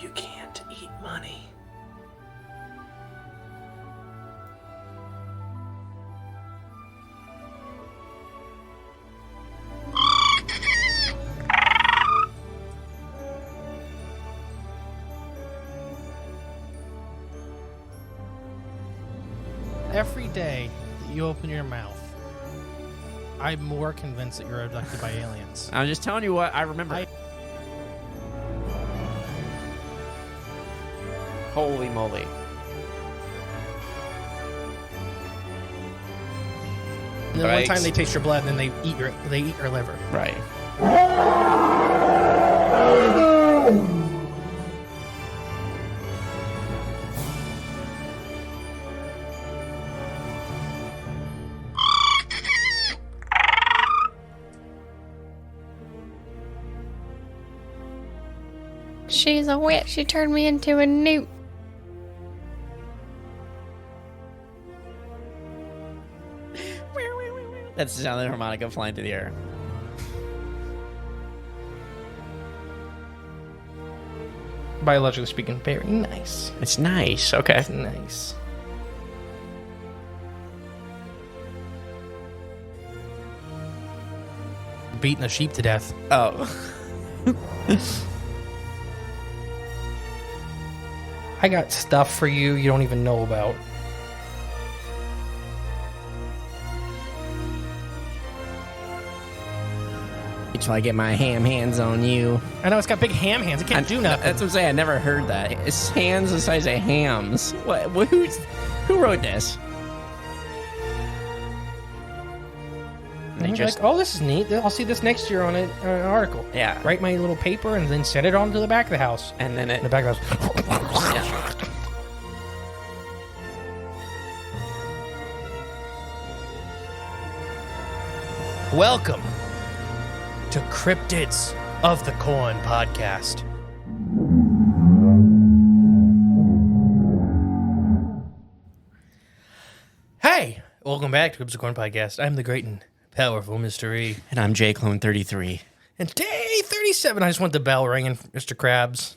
You can't eat money. Every day that you open your mouth, I'm more convinced that you're abducted by aliens. I'm just telling you what I remember. Holy moly. And then one time they taste your blood, and then they eat your liver. Right. She's a witch. She turned me into a newt. That's the sound of the harmonica flying through the air. Biologically speaking, very nice. It's nice. Okay. It's nice. Beating a sheep to death. Oh. I got stuff for you you don't even know about. Until I get my ham hands on you. I know, it's got big ham hands. It can't do nothing. That's what I'm saying. I never heard that. It's hands the size of hams. What? Who wrote this? And you're like, oh, this is neat. I'll see this next year on an article. Yeah. Write my little paper and then send it on to the back of the house. And then it... In the back of the house. Yeah. Welcome to Cryptids of the Corn podcast. Hey, welcome back to Cryptids of the Corn podcast. I'm the great and powerful Mr. E. And I'm J-Clone33. And day 37, I just want the bell ringing, Mr. Krabs.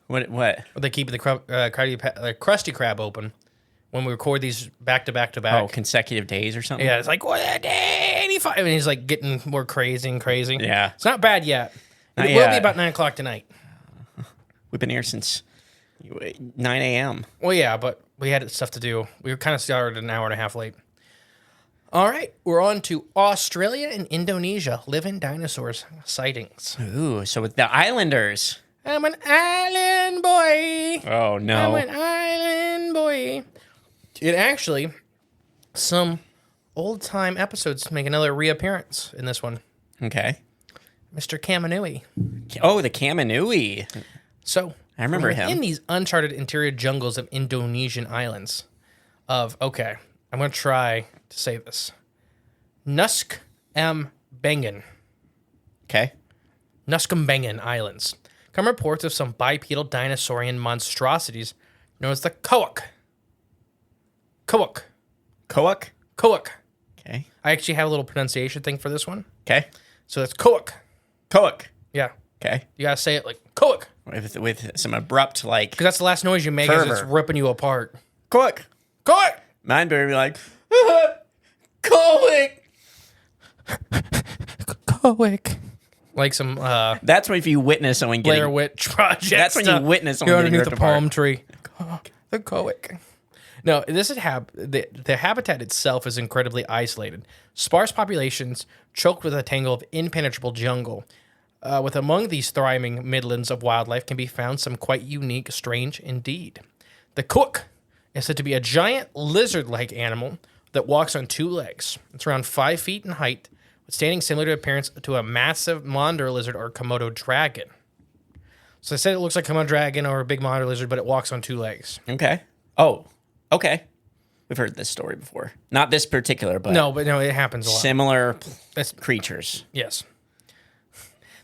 What? Or they keep the Krusty Krab open when we record these back to back to back. Oh, consecutive days or something? Yeah, it's like, what, day 85? And he's like getting more crazy and crazy. Yeah. It's not bad yet. Not It will yet. be about 9 o'clock tonight. We've been here since 9 a.m. Well, yeah, but we had stuff to do. We were kind of started an hour and a half late. All right, we're on to Australia and Indonesia. Living dinosaurs sightings. Ooh, so with the Islanders. I'm an island boy. Oh, no. I'm an island boy. It actually, some old-time episodes make another reappearance in this one. Okay. Mr. Kamanui. Oh, the Kamanui. So, I remember him. In these uncharted interior jungles of Indonesian islands okay, I'm going to try to say this. Nuskembangan. Okay. Nuskembangan Islands. Come reports of some bipedal dinosaurian monstrosities known as the koak. Koak. Koak? Koak. Okay. I actually have a little pronunciation thing for this one. Okay. So that's koak. Koak. Yeah. Okay. You got to say it like koak. With some abrupt, like... Because that's the last noise you make as it's ripping you apart. Koak. Koak! Mine better be like... Koak. Koak. Like some... That's what if you witness someone getting... Blair Witch Project. That's when you witness someone You're getting underneath ripped the apart. palm tree. The koak. No, this is the habitat itself is incredibly isolated. Sparse populations choked with a tangle of impenetrable jungle. With among these thriving midlands of wildlife can be found some quite unique, strange indeed. The kook is said to be a giant lizard-like animal that walks on two legs. It's around 5 feet in height, standing similar to appearance to a massive monitor lizard or Komodo dragon. So I said it looks like a Komodo dragon or a big monitor lizard, but it walks on two legs. Okay. Oh, okay. We've heard this story before. Not this particular, but... No, it happens a lot. Similar That's, creatures. yes.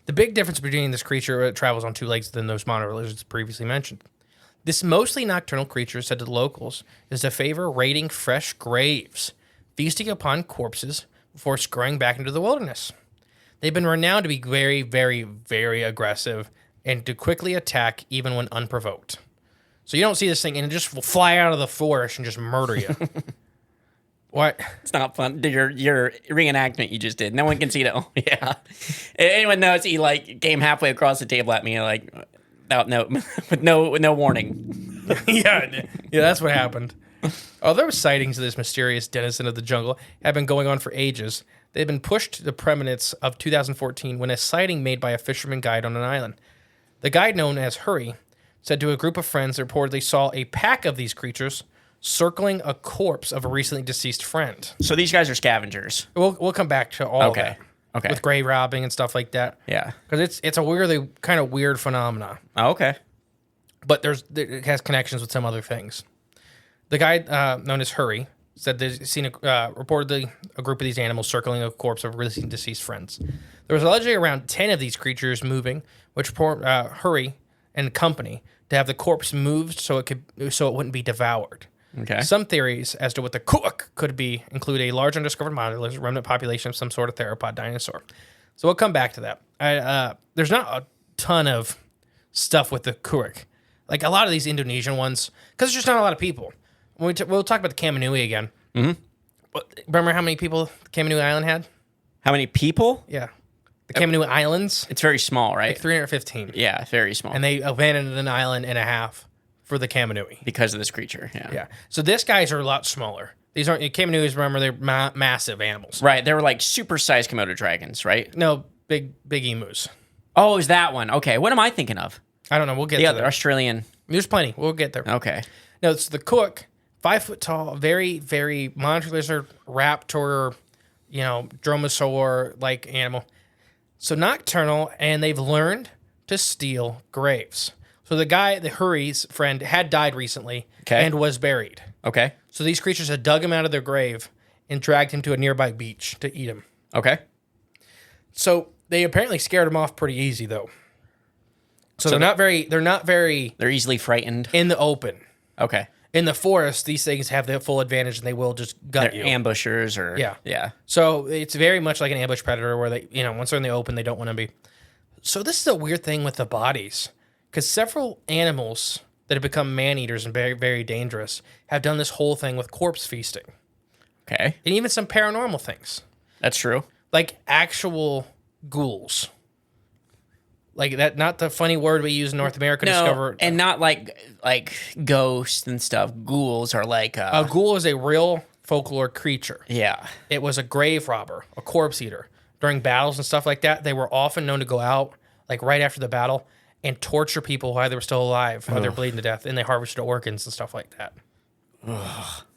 The big difference between this creature that travels on two legs than those monitor lizards previously mentioned. This mostly nocturnal creature, said to the locals, is to favor raiding fresh graves, feasting upon corpses before scurrying back into the wilderness. They've been renowned to be very, very, very aggressive and to quickly attack even when unprovoked. So you don't see this thing, and it just will fly out of the forest and just murder you. What? It's not fun. Your reenactment you just did. No one can see it. Oh, yeah. Anyone knows he like came halfway across the table at me like without with no warning. yeah, that's what happened. Although sightings of this mysterious denizen of the jungle have been going on for ages, they've been pushed to the preeminence of 2014 when a sighting made by a fisherman guide on an island. The guide, known as Hurry, said to a group of friends that reportedly saw a pack of these creatures circling a corpse of a recently deceased friend. So these guys are scavengers. We'll come back to all of that. Okay. With grave robbing and stuff like that. Yeah. Because it's a weirdly kind of weird phenomena. Oh, okay. But it has connections with some other things. The guy known as Hurry said they've seen reportedly a group of these animals circling a corpse of recently deceased friends. There was allegedly around 10 of these creatures moving, which Hurry and company to have the corpse moved so it wouldn't be devoured. Okay. Some theories as to what the cook could be include a large undiscovered monolith, remnant population of some sort of theropod dinosaur. So we'll come back to that. There's not a ton of stuff with the kuruk. Like a lot of these Indonesian ones, because there's just not a lot of people. We'll talk about the Kamanui again. Mm-hmm. Remember how many people Kamanui Island had? How many people? Yeah. The Kamanui Islands. It's very small, right? Like 315. Yeah, very small. And they abandoned an island and a half for the Kamanui. Because of this creature, yeah. Yeah. So these guys are a lot smaller. These aren't Kamanuis, remember, they're massive animals. Right, they were like super-sized Komodo dragons, right? No, big emus. Oh, is that one? Okay, what am I thinking of? I don't know. We'll get The to other that. Australian. There's plenty. We'll get there. Okay. No, it's the cook, 5 foot tall, very, very monster lizard, raptor, dromaeosaur-like animal. So nocturnal, and they've learned to steal graves. So the Hurry's friend, had died recently and was buried. Okay. So these creatures had dug him out of their grave and dragged him to a nearby beach to eat him. Okay. So they apparently scared him off pretty easy, though. So they're not very. They're easily frightened. In the open. Okay. In the forest, these things have the full advantage, and they will just gut They're you. ambushers or Yeah. So it's very much like an ambush predator, where they, once they're in the open, they don't want to be. So this is a weird thing with the bodies, because several animals that have become man-eaters and very, very dangerous have done this whole thing with corpse feasting, Okay. and even some paranormal things, That's true. like actual ghouls. Like that, not the funny word we use in North America to discover. And not like ghosts and stuff. Ghouls are like A ghoul is a real folklore creature. yeah. It was a grave robber, a corpse eater. During battles and stuff like that, they were often known to go out, like right after the battle, and torture people while they were still alive, while they're bleeding to death, and they harvested organs and stuff like that.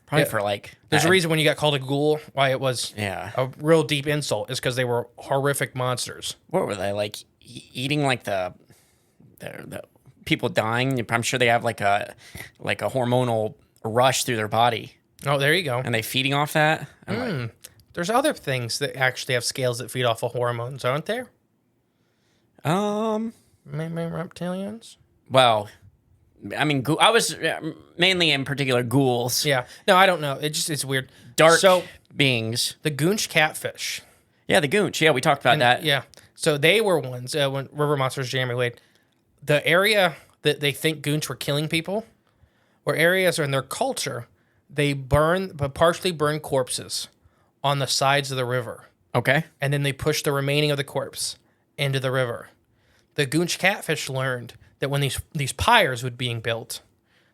Probably for like There's a reason when you got called a ghoul, why it was a real deep insult, is because they were horrific monsters. What were they like eating like the people dying? I'm sure they have like a hormonal rush through their body. Oh, there you go. And they feeding off that? There's other things that actually have scales that feed off of hormones, aren't there? Maybe reptilians? Well, I mean, I was mainly in particular ghouls. Yeah. No, I don't know. It's weird. Dark beings. The goonch catfish. Yeah, the goonch. Yeah, we talked about that. Yeah. So they were ones, when River Monsters Jeremy Wade, the area that they think goonch were killing people were areas in their culture, they partially burn corpses on the sides of the river. Okay. And then they push the remaining of the corpse into the river. The goonch catfish learned that when these pyres were being built,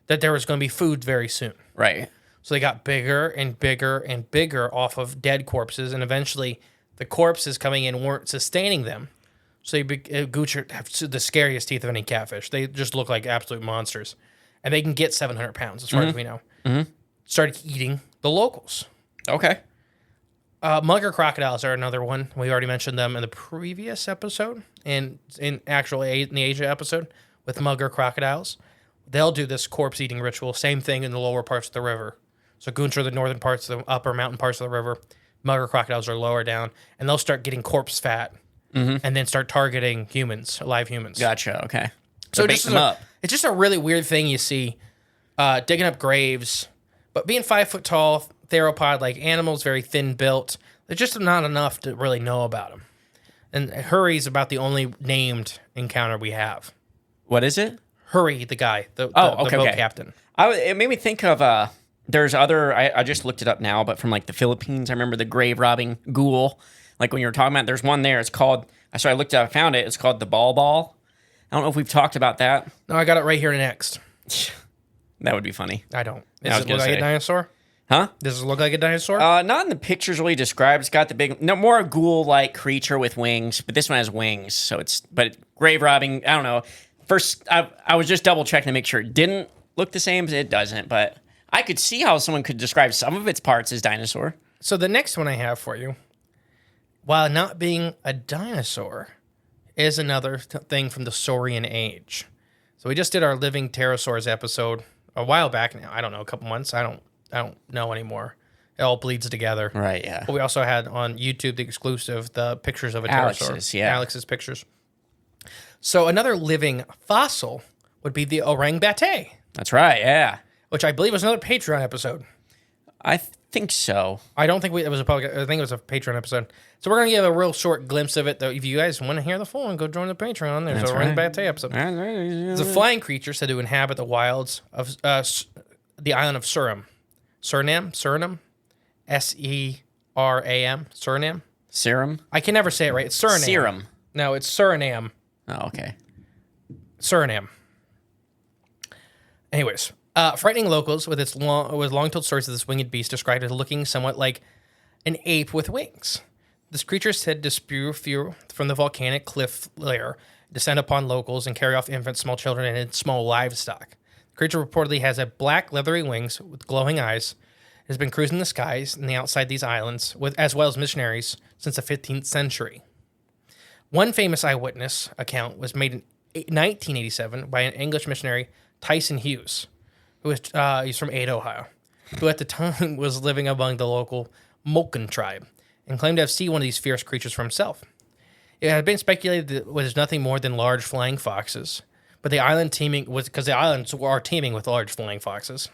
that there was going to be food very soon. Right. So they got bigger and bigger and bigger off of dead corpses, and eventually the corpses coming in weren't sustaining them. So goonch have the scariest teeth of any catfish. They just look like absolute monsters. And they can get 700 pounds, as far as we know. Mm-hmm. Started eating the locals. Okay. Mugger crocodiles are another one. We already mentioned them in the previous episode, and in the Asia episode with mugger crocodiles. They'll do this corpse eating ritual. Same thing in the lower parts of the river. So goonch are the northern parts, the upper mountain parts of the river. Mugger crocodiles are lower down, and they'll start getting corpse fat, and then start targeting humans, live humans. Gotcha. Okay. So bake them up. It's just a really weird thing you see, digging up graves, but being 5 foot tall, theropod like animals, very thin built. There's just not enough to really know about them. And Hurry's about the only named encounter we have. What is it? Hurry, the guy, the Okay, boat okay. captain. It made me think of there's other. I just looked it up now, but from like the Philippines, I remember the grave robbing ghoul. Like when you were talking about, there's one there. It's called. So I looked up, I found it. It's called the ball. I don't know if we've talked about that. No, I got it right here next. That would be funny. I don't. I Does was it gonna look like say. a dinosaur? Huh? Does it look like a dinosaur? Not in the pictures really described. It's got the big, no, more a ghoul-like creature with wings, but this one has wings. So but grave robbing. I don't know. First, I was just double checking to make sure it didn't look the same, but it doesn't. But I could see how someone could describe some of its parts as dinosaur. So the next one I have for you, while not being a dinosaur, is another thing from the Saurian age. So we just did our living pterosaurs episode a while back now. I don't know, a couple months. I don't know anymore. It all bleeds together. Right, yeah. But we also had on YouTube the exclusive, the pictures of a pterosaur. Alex's pictures. So another living fossil would be the orangutan, That's right, yeah. which I believe was another Patreon episode. I think so. I don't think it was a public. I think it was a Patreon episode. So we're gonna give a real short glimpse of it. Though, if you guys want to hear the full one, go join the Patreon. There's That's a right. orangutan episode. It's a flying creature said to inhabit the wilds of the island of Suriname. Suriname, Seram, Suriname. Serum? I can never say it right. It's Suriname. Serum. No, it's Suriname. Oh, okay. Suriname. Anyways, frightening locals with long-told stories of this winged beast described as looking somewhat like an ape with wings. This creature is said to spew fuel from the volcanic cliff layer, descend upon locals, and carry off infants, small children, and small livestock. The creature reportedly has a black, leathery wings with glowing eyes. It has been cruising the skies and outside these islands, as well as missionaries, since the 15th century. One famous eyewitness account was made in 1987 by an English missionary, Tyson Hughes, who was he's from Ada, Ohio, who at the time was living among the local Moken tribe, and claimed to have seen one of these fierce creatures for himself. It had been speculated that it was nothing more than large flying foxes, but the islands are teeming with large flying foxes.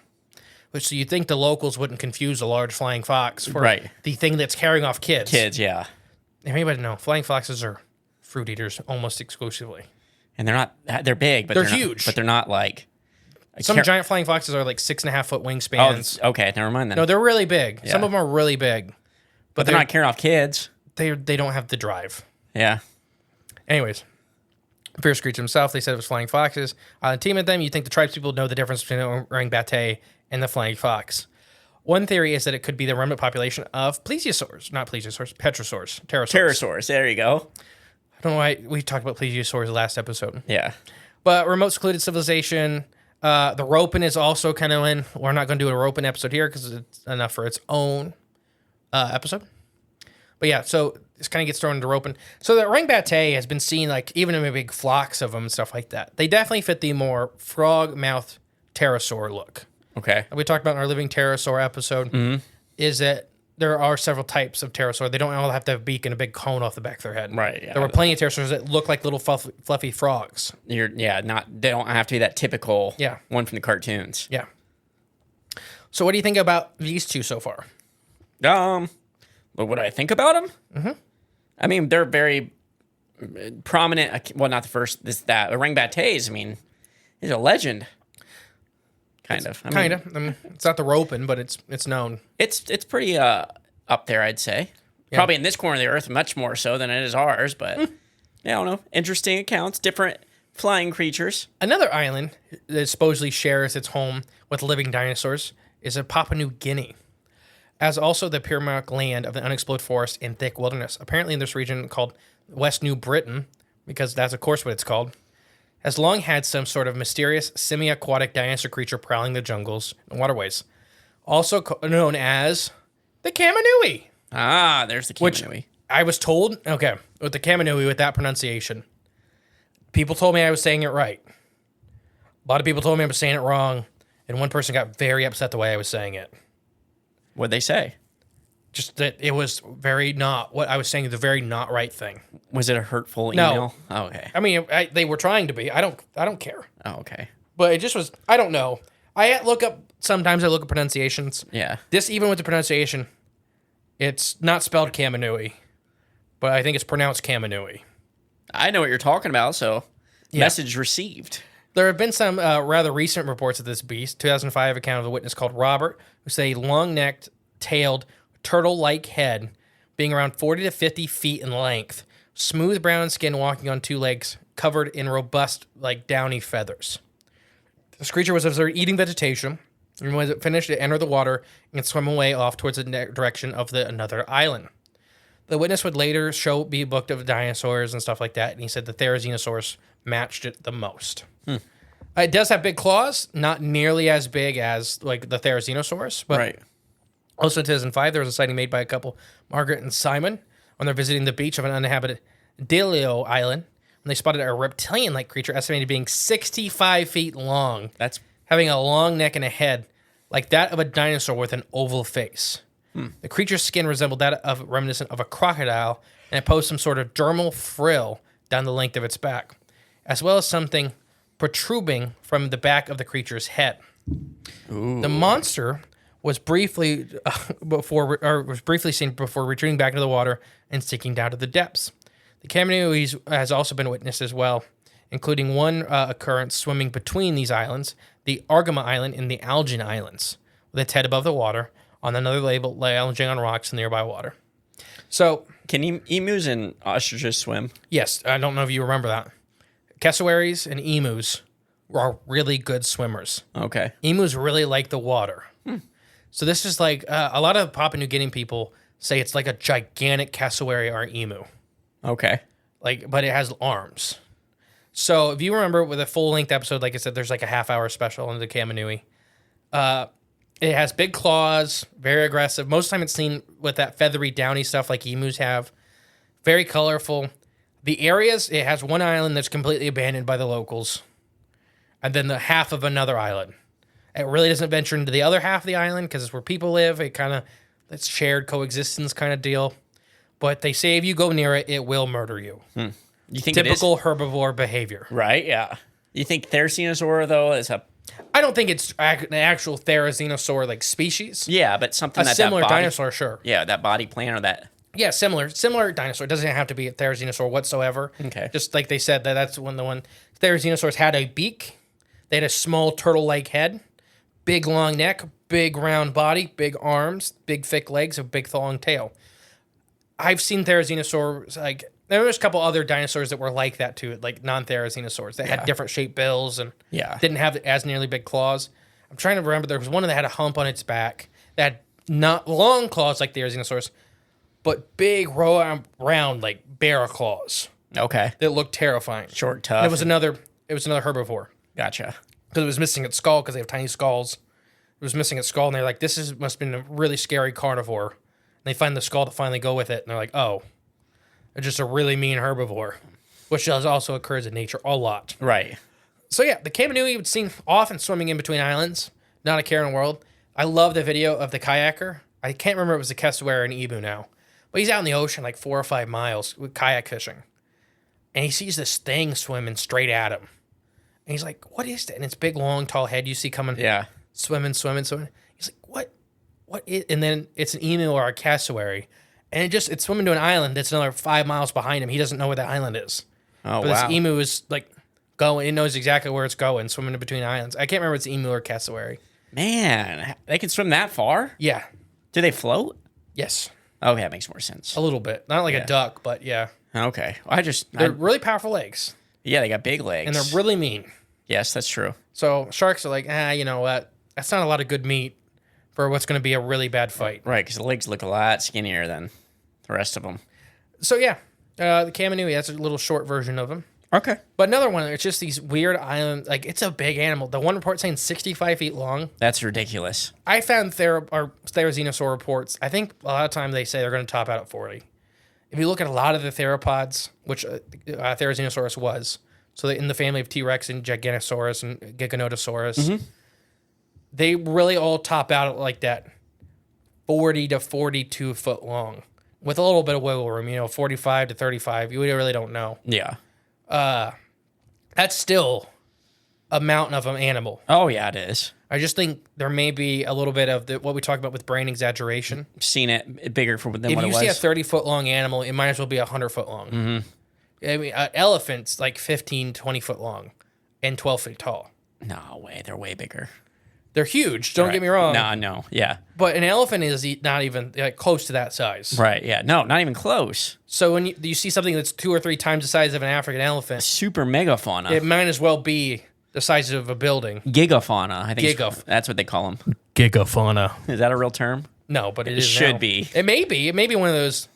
Which so you'd think the locals wouldn't confuse a large flying fox for the thing that's carrying off kids. Kids, yeah. If anybody know, flying foxes are fruit eaters almost exclusively. And they're big, but They're not- huge. But they're not like... Some giant flying foxes are like 6.5 foot wingspans. Oh, okay, never mind then. No, they're really big. Yeah. Some of them are really big. but they're not carrying off kids. They don't have the drive. Yeah. Anyways, fierce creature himself, they said it was flying foxes. Team of them, you'd think the tribespeople know the difference between the orangutan and the flying fox. One theory is that it could be the remnant population of plesiosaurs, not plesiosaurs, petrosaurs, pterosaurs. Pterosaurs, there you go. I don't know why we talked about plesiosaurs last episode. Yeah. But remote secluded civilization. The roping is also kind of in. We're not going to do a roping episode here because it's enough for its own episode. But yeah, so this kind of gets thrown into roping. So the orangutan has been seen like even in big flocks of them and stuff like that. They definitely fit the more frog-mouthed pterosaur look. Okay. We talked about in our living pterosaur episode is that there are several types of pterosaur. They don't all have to have a beak and a big cone off the back of their head. Right, yeah. There were plenty of pterosaurs that look like little fluffy frogs. They don't have to be that typical one from the cartoons. Yeah. So what do you think about these two so far? But what do I think about them? Mm-hmm. I mean, they're very prominent. Well, not the first. Orangutans. I mean, he's a legend. Kind of. I mean, it's not the roping, but it's known. It's pretty up there, I'd say. Yeah. Probably in this corner of the earth, much more so than it is ours. But I don't know. Interesting accounts. Different flying creatures. Another island that supposedly shares its home with living dinosaurs is Papua New Guinea, as also the paramount land of the unexplored forest and thick wilderness. Apparently in this region called West New Britain, because that's of course what it's called, has long had some sort of mysterious semi-aquatic dinosaur creature prowling the jungles and waterways, also known as the Kamanui. Ah, there's the Kamanui. Which I was told, with the Kamanui, with that pronunciation, people told me I was saying it right. A lot of people told me I was saying it wrong, and one person got very upset the way I was saying it. What'd they say? Just that it was very not what I was saying. The very not right thing. Was it a hurtful No. email? Oh, okay. I mean, they were trying to be. I don't care. Oh, okay. But it just was. I don't know. Sometimes I look up pronunciations. Yeah. This, even with the pronunciation, it's not spelled Kamanui, but I think it's pronounced Kamanui. I know what you're talking about, so Message received. There have been some rather recent reports of this beast. 2005 account of a witness called Robert, who said a long-necked, tailed, turtle-like head, being around 40 to 50 feet in length, smooth brown skin, walking on two legs, covered in robust, like downy feathers. This creature was observed eating vegetation, and when it finished, it entered the water and swam away off towards the direction of another island. The witness would later be booked of dinosaurs and stuff like that, and he said the Therizinosaurus matched it the most. It does have big claws, not nearly as big as like the Therizinosaurus, but Right. also in 2005, there was a sighting made by a couple, Margaret and Simon, when they're visiting the beach of an uninhabited Delio Island, when they spotted a reptilian-like creature estimated being 65 feet long, That's having a long neck and a head like that of a dinosaur with an oval face. The creature's skin resembled that of reminiscent of a crocodile, and it posed some sort of dermal frill down the length of its back, as well as something protruding from the back of the creature's head. The monster was briefly seen before retreating back into the water and sinking down to the depths. The cannibals has also been witnessed as well, including one occurrence swimming between these islands, the Argama Island and the Algin Islands, with its head above the water, on another label lounging on rocks in nearby water. So, Can emus and ostriches swim? yes, I don't know if you remember that. Cassowaries and emus are really good swimmers. Okay. Emus really like the water. So this is like, a lot of Papua New Guinea people say it's like a gigantic cassowary or emu. Okay. But it has arms. So if you remember with a full-length episode, like I said, there's like a half-hour special on the Kamanui. It has big claws, very aggressive. Most of the time it's seen with that feathery, downy stuff like emus have. Very colorful. The areas, it has one island that's completely abandoned by the locals, and then the half of another island. It really doesn't venture into the other half of the island because it's where people live. It's shared coexistence kind of deal. But they say if you go near it, it will murder you. You think Typical herbivore behavior. Right, yeah. You think Therizinosaur, though, is a... I don't think it's an actual Therizinosaur like species. Yeah, but something A similar that body, dinosaur, sure. Yeah, that body plan or that... Yeah, similar dinosaur. It doesn't have to be a Therizinosaur whatsoever. Okay. Just like they said, that's when the one Therizinosaurs had a beak. They had a small turtle-like head, big long neck, big round body, big arms, big thick legs, a big long tail. I've seen Therizinosaurs, there was a couple other dinosaurs that were like that too, like non-Therizinosaurs that had different shaped bills and didn't have as nearly big claws. I'm trying to remember, there was one that had a hump on its back that had not long claws like Therizinosaurs, but big, round, like bear claws Okay. that looked terrifying. Short, tough. And it was another herbivore Gotcha. because it was missing its skull because they have tiny skulls. It was missing its skull, and they're like, must have been a really scary carnivore. And they find the skull to finally go with it, and they're like, oh, it's just a really mean herbivore, which also occurs in nature a lot. Right. So yeah, the Kamanui would seen often swimming in between islands, not a care in the world. I love the video of the kayaker. I can't remember if it was a cassowary or an ebu now, but he's out in the ocean like 4 or 5 miles with kayak fishing, and he sees this thing swimming straight at him, and he's like, "What is that?" And it's big, long, tall head you see coming, swimming. He's like, "What is?" And then it's an emu or a cassowary, and it's swimming to an island that's another 5 miles behind him. He doesn't know where that island is. Oh, But wow. this emu is like going, it knows exactly where it's going, swimming in between islands. I can't remember if it's emu or cassowary. Man, they can swim that far? Yeah. Do they float? Yes. Okay, that makes more sense. A little bit. Not like a duck, but yeah. Okay. They're really powerful legs, yeah, they got big legs. and they're really mean. Yes, that's true. So sharks are like, you know what? That's not a lot of good meat for what's going to be a really bad fight. Right, because the legs look a lot skinnier than the rest of them. So yeah, the Kamanui, that's a little short version of them. Okay. But another one, it's just these weird islands. Like, it's a big animal. The one report saying 65 feet long. That's ridiculous. I found Therizinosaur reports. I think a lot of time they say they're going to top out at 40. If you look at a lot of the theropods, which Therizinosaurus was, so in the family of T-Rex and Giganotosaurus and Giganotosaurus, they really all top out at like that 40 to 42 foot long with a little bit of wiggle room, 45 to 35. You really don't know. Yeah. That's still a mountain of an animal. Oh, yeah, it is. I just think there may be a little bit of what we talked about with brain exaggeration. I've seen it bigger than If what it you was. see a 30-foot long animal, it might as well be 100-foot long. I mean, elephants like 15, 20 foot long and 12 feet tall. No way. They're way bigger. They're huge. Don't get me wrong. No. Yeah. But an elephant is not even like close to that size. Right. Yeah. No, not even close. So when you see something that's 2 or 3 times the size of an African elephant, Super megafauna. it might as well be the size of a building. Gigafauna. I think Giga. that's what they call them. Gigafauna. Is that a real term? No, but it should now. be. It may be. It may be one of those.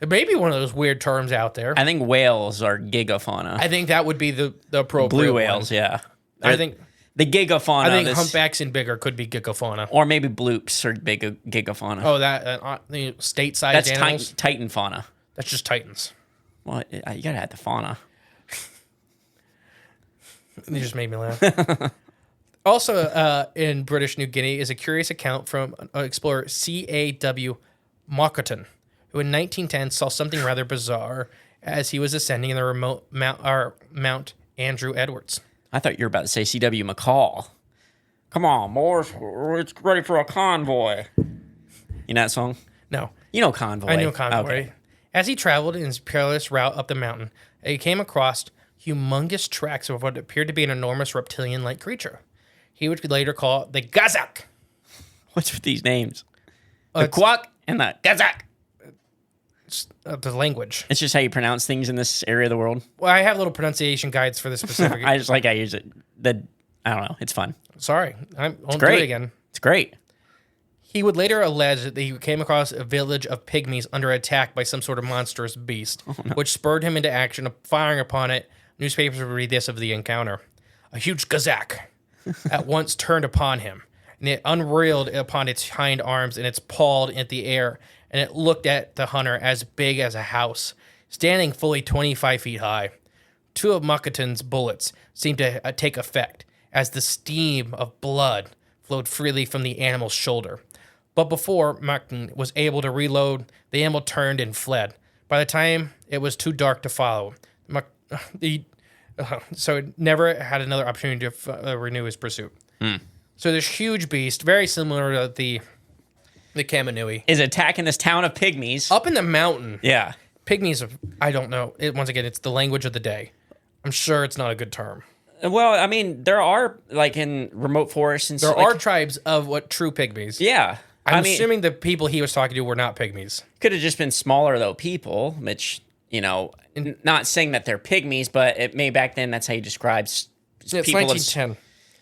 It may be one of those weird terms out there. I think whales are gigafauna. I think that would be the appropriate Blue one. whales, yeah. I think The gigafauna. I think humpbacks and bigger could be gigafauna. Or maybe bloops are big gigafauna. Oh, that the state-sized That's animals. titan fauna. That's just titans. Well, you gotta add the fauna. They just made me laugh. Also, in British New Guinea is a curious account from explorer C.A.W. Mockerton, who in 1910 saw something rather bizarre as he was ascending in the remote Mount Andrew Edwards. I thought you were about to say C.W. McCall. Come on, boys. It's ready for a convoy. You know that song? No. You know Convoy. I know Convoy. Okay. As he traveled in his perilous route up the mountain, he came across humongous tracks of what appeared to be an enormous reptilian-like creature. He would later call it the Gazak. What's with these names? The It's- Quack and the Gazak. The language. It's just how you pronounce things in this area of the world. Well, I have little pronunciation guides for this specific. I just like I use it. I don't know. It's fun. Sorry, I won't do Great. it again. It's great. He would later allege that he came across a village of pygmies under attack by some sort of monstrous beast, which spurred him into action of firing upon it. Newspapers would read this of the encounter. A huge gazak at once turned upon him, and it unreeled upon its hind arms, and its pawed at the air, and it looked at the hunter as big as a house, standing fully 25 feet high. 2 of Mockerton's bullets seemed to take effect, as the steam of blood flowed freely from the animal's shoulder. But before Mockerton was able to reload, the animal turned and fled. By the time it was too dark to follow, so it never had another opportunity to renew his pursuit. So this huge beast, very similar to the Kamanui, Is attacking this town of pygmies. up in the mountain. Yeah. Pygmies, I don't know. Once again, it's the language of the day. I'm sure it's not a good term. Well, I mean, there are like in remote forests and There stuff. are tribes of what true pygmies. Yeah. I'm I mean, assuming the people he was talking to were not pygmies. could have just been smaller though people, which not saying that they're pygmies, but it may back then that's how you describe It's people. 1910.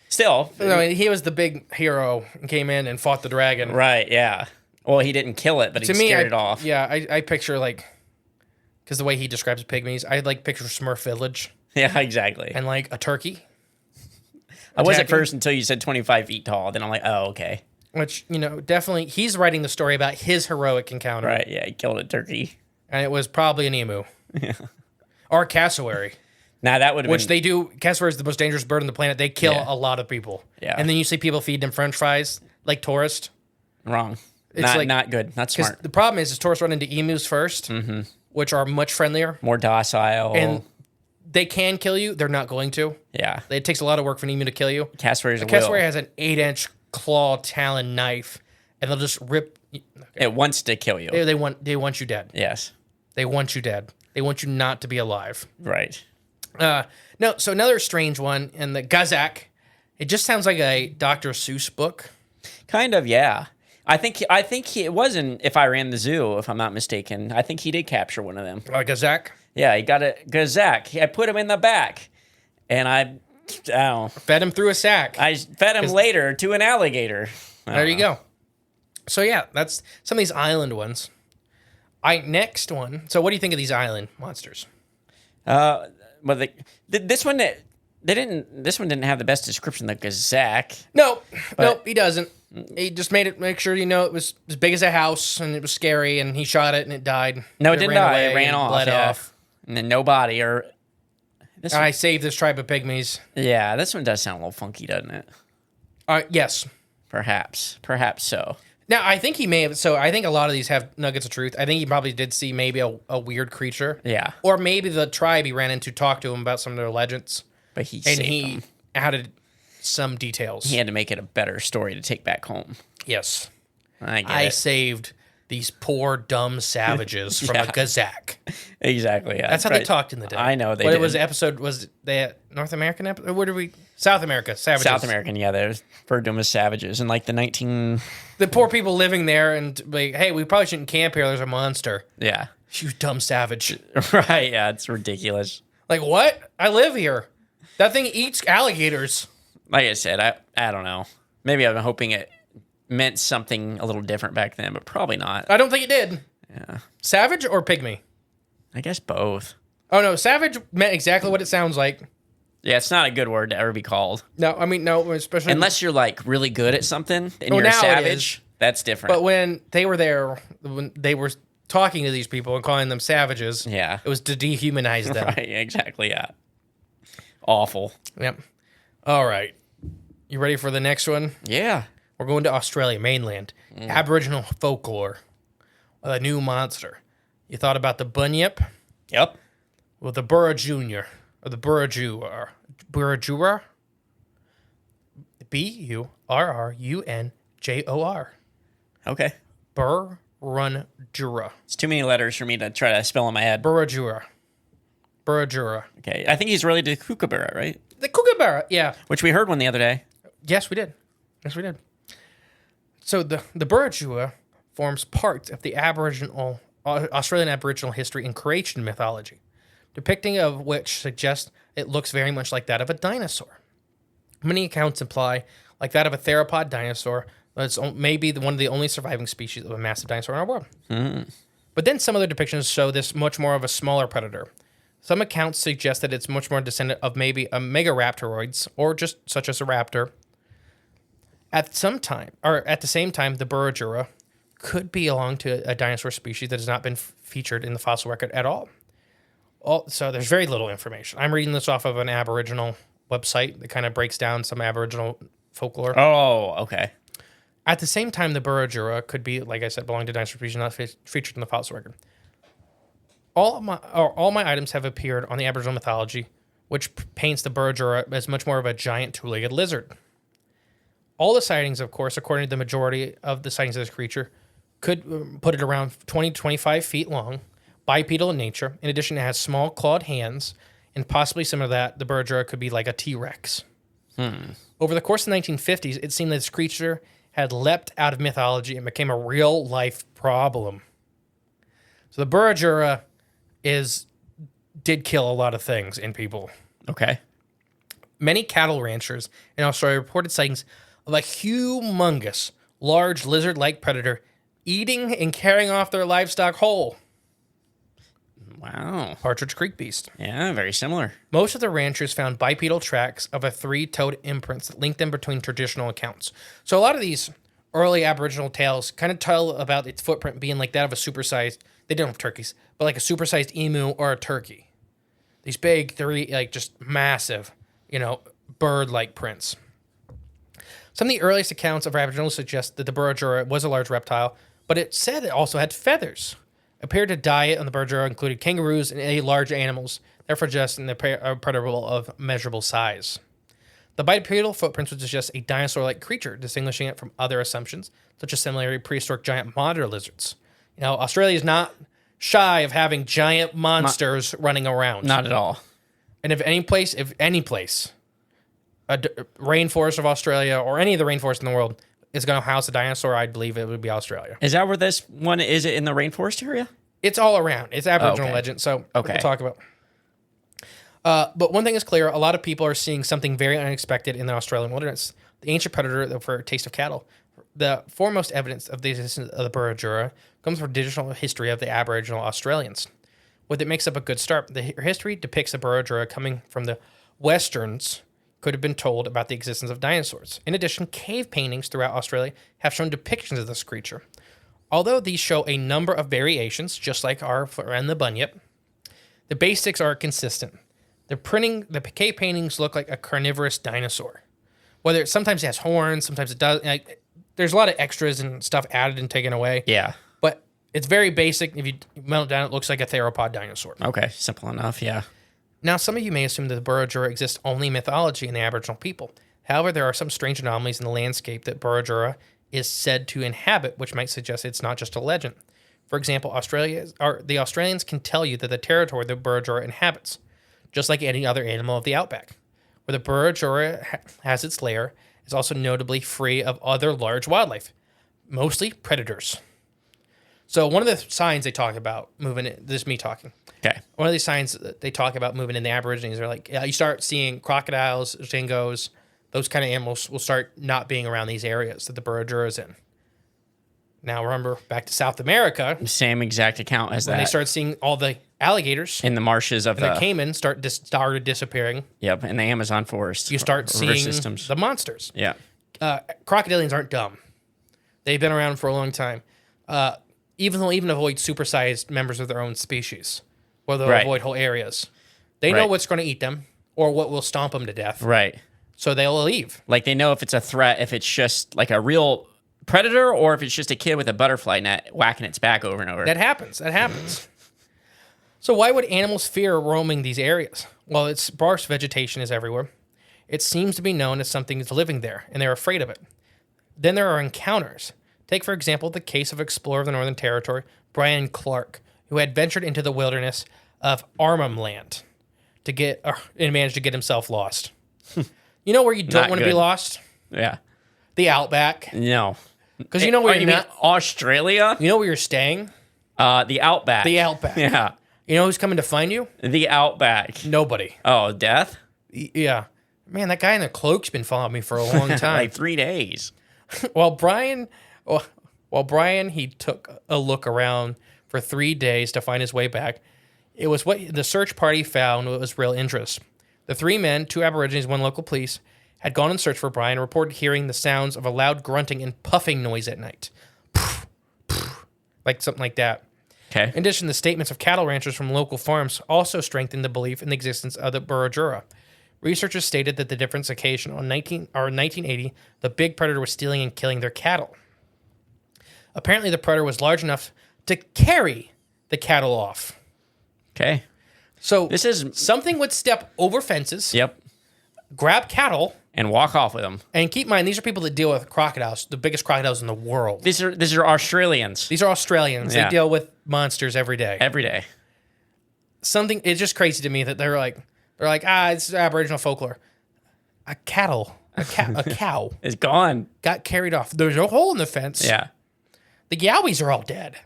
Still, No, he was the big hero and came in and fought the dragon. right? Yeah. Well, he didn't kill it, but he scared it off. Yeah, I picture because the way he describes pygmies, I picture Smurf Village Yeah, exactly. and like a turkey. I was at attacking. first until you said 25 feet tall. Then I'm like, oh, okay. Which, definitely, he's writing the story about his heroic encounter. Right. Yeah, he killed a turkey. And it was probably an emu. Or a cassowary. Now that would have Which been. they do. Cassowary is the most dangerous bird on the planet. They kill Yeah. a lot of people. Yeah. And then you see people feed them French fries, like tourists. Wrong. It's Not good. Not Because smart. the problem is tourists run into emus first, which are much friendlier. More docile. And they can kill you. They're not going to. yeah. It takes a lot of work for an emu to kill you. Cassowaries A will. cassowary has an 8-inch claw talon knife, and they'll just rip. It wants to kill you. They want you dead. Yes. They want you dead. They want you not to be alive. Right. No, so another strange one, and the Gazak. It just sounds like a Dr. Seuss book. Kind of. Yeah. I think it wasn't If I Ran the Zoo, if I'm not mistaken. I think he did capture one of them. Gazak. Yeah, he got a Gazak. I put him in the back, and I don't know. Fed him through a sack. I fed him later to an alligator. There you go. So yeah, that's some of these island ones. Next one. So what do you think of these island monsters? But this one didn't have the best description. The Gazak. Nope, he doesn't. He just make sure it was as big as a house, and it was scary, and he shot it, and it died. No, it didn't ran die. away It ran and off. bled Yeah. off. And then no body or. This I saved this tribe of pygmies. yeah, this one does sound a little funky, doesn't it? Yes. Perhaps so. Now, I think he may have. So I think a lot of these have nuggets of truth. I think he probably did see maybe a weird creature. Yeah. Or maybe the tribe he ran into talked to him about some of their legends. But he And saved he them. added some details. He had to make it a better story to take back home. Yes. I get I it. saved these poor, dumb savages from a Gazak. Exactly. Yeah. That's how they talked in the day. I know they What did. was the episode? Was they North American episode? What did we? South America, savages. South American, yeah, they're referred to them as savages. And like the 19... The poor people living there and like, hey, we probably shouldn't camp here. There's a monster. Yeah. You dumb savage. Right, yeah, it's ridiculous. Like, what? I live here. That thing eats alligators. Like I said, I don't know. Maybe I'm hoping it meant something a little different back then, but probably not. I don't think it did. Yeah. Savage or pygmy? I guess both. Oh, no. Savage meant exactly what it sounds like. Yeah, it's not a good word to ever be called. No, I mean, no, especially... Unless you're like really good at something and Well, you're a now it savage, that's different. But when they were there, when they were talking to these people and calling them savages, yeah. it was to dehumanize them. Right, exactly, yeah. Awful. Yep. All right. You ready for the next one? Yeah. We're going to Australia, mainland. Aboriginal folklore with a new monster. You thought about the bunyip? Yep. Well, the Burra Junior, or the Burrajura. Burrajura? Burrunjor. Okay. Burrunjura. It's too many letters for me to try to spell in my head. Burrajura. Burrajura. Okay. I think he's related to kookaburra, right? The kookaburra, yeah. Which we heard one the other day. Yes, we did. Yes, we did. So the Burrajura forms part of the Australian Aboriginal history and creation mythology, depicting of which suggests it looks very much like that of a dinosaur. Many accounts imply like that of a theropod dinosaur. That's maybe one of the only surviving species of a massive dinosaur in our world. But then some other depictions show this much more of a smaller predator. Some accounts suggest that it's much more descendant of maybe a megaraptoroids or just such as a raptor. At the same time, the Burrajura could belong to a dinosaur species that has not been featured in the fossil record at all. So there's very little information. I'm reading this off of an Aboriginal website that kind of breaks down some Aboriginal folklore. Oh, okay. At the same time, the Burrajura could be, like I said, belong to dinosaur species not featured in the fossil record. All my items have appeared on the Aboriginal mythology, which paints the Burrajura as much more of a giant two-legged lizard. All the sightings, of course, according to the majority of the sightings of this creature, could put it around 20 to 25 feet long, bipedal in nature. In addition, it has small clawed hands, and possibly similar to that, the Burrajura could be like a T-Rex. Over the course of the 1950s, it seemed that this creature had leapt out of mythology and became a real-life problem. So the Burrajura did kill a lot of things in people. Okay. Many cattle ranchers in Australia reported sightings of a humongous, large lizard-like predator eating and carrying off their livestock whole. Wow. Partridge Creek beast. Yeah, very similar. Most of the ranchers found bipedal tracks of a three-toed imprints that linked them between traditional accounts. So a lot of these early Aboriginal tales kind of tell about its footprint being like that of a supersized, they don't have turkeys, but like a supersized emu or a turkey. These big, just massive, bird-like prints. Some of the earliest accounts of Aboriginal suggest that the Burrajura was a large reptile, but it said it also had feathers. Appeared to diet on the Burrajura included kangaroos and any large animals, therefore suggesting the predator of measurable size. The bipedal footprints would suggest a dinosaur-like creature, distinguishing it from other assumptions, such as similarly prehistoric giant monitor lizards. Australia is not shy of having giant monsters running around. Not at all. And if any place, a rainforest of Australia or any of the rainforests in the world is going to house a dinosaur, I'd believe it would be Australia. Is that where this one is? It in the rainforest area? It's all around. It's Aboriginal Okay. legend, so Okay. we'll talk about. But one thing is clear: a lot of people are seeing something very unexpected in the Australian wilderness. The ancient predator for a taste of cattle. The foremost evidence of the existence of the Burrajura comes from traditional history of the Aboriginal Australians. What it makes up a good start. The history depicts the Burrajura coming from the westerns could have been told about the existence of dinosaurs. In addition, cave paintings throughout Australia have shown depictions of this creature. Although these show a number of variations, just like our friend the bunyip, the basics are consistent. The cave paintings look like a carnivorous dinosaur. Sometimes it has horns, sometimes it does. There's a lot of extras and stuff added and taken away. Yeah. But it's very basic. If you melt it down, it looks like a theropod dinosaur. Okay, simple enough, yeah. Now, some of you may assume that the Burrajura exists only in mythology in the Aboriginal people. However, there are some strange anomalies in the landscape that Burrajura is said to inhabit, which might suggest it's not just a legend. For example, the Australians can tell you that the territory the Burrajura inhabits, just like any other animal of the outback. Where the Burrajura has its lair, is also notably free of other large wildlife, mostly predators. So one of the signs they talk about moving in, this is me talking. Okay. One of these signs that they talk about moving in the Aborigines are like, you start seeing crocodiles, dingoes, those kind of animals will start not being around these areas that the Burrajura is in. Now remember, back to South America, Same exact account as when that. they start seeing all the alligators in the marshes of and the caiman started disappearing, Yep, in the Amazon forest. you start river seeing systems. the monsters. Yeah. Crocodilians aren't dumb. They've been around for a long time. Even they'll even avoid supersized members of their own species, or they'll Right. avoid whole areas. They know Right. what's going to eat them or what will stomp them to death. Right. So they'll leave. Like they know if it's a threat, if it's just like a real predator, or if it's just a kid with a butterfly net whacking its back over and over. That happens. That happens. So why would animals fear roaming these areas? Well, it's sparse vegetation is everywhere. It seems to be known as something is living there, and they're afraid of it. Then there are encounters. Take, for example, the case of explorer of the Northern Territory, Brian Clark, who had ventured into the wilderness of Arnhem Land and managed to get himself lost. You know where you don't Not want to be good. lost? Yeah. The outback. No. Because you know where you you're mean not. Australia? You know where you're staying? The outback. The outback. Yeah. You know who's coming to find you? The outback. Nobody. Oh, death? Yeah. Man, that guy in the cloak's been following me for a long time. Like 3 days. While Brian, he took a look around for 3 days to find his way back. It was what the search party found was real interest. The 3 men, 2 Aborigines, 1 local police, had gone in search for Brian and reported hearing the sounds of a loud grunting and puffing noise at night. Like something like that. Okay. In addition, the statements of cattle ranchers from local farms also strengthened the belief in the existence of the Burrajura. Researchers stated that the difference occasion in 1980, the big predator was stealing and killing their cattle. Apparently, the predator was large enough to carry the cattle off. Okay. So This is- something would step over fences, Yep. grab cattle, And walk off with them. and keep in mind, these are people that deal with crocodiles, the biggest crocodiles in the world. These are Australians. These are Australians. Yeah. They deal with monsters every day. Every day. It's just crazy to me that they're like, it's Aboriginal folklore. A cow It's gone. got carried off. There's no hole in the fence. Yeah. The Yowies are all dead.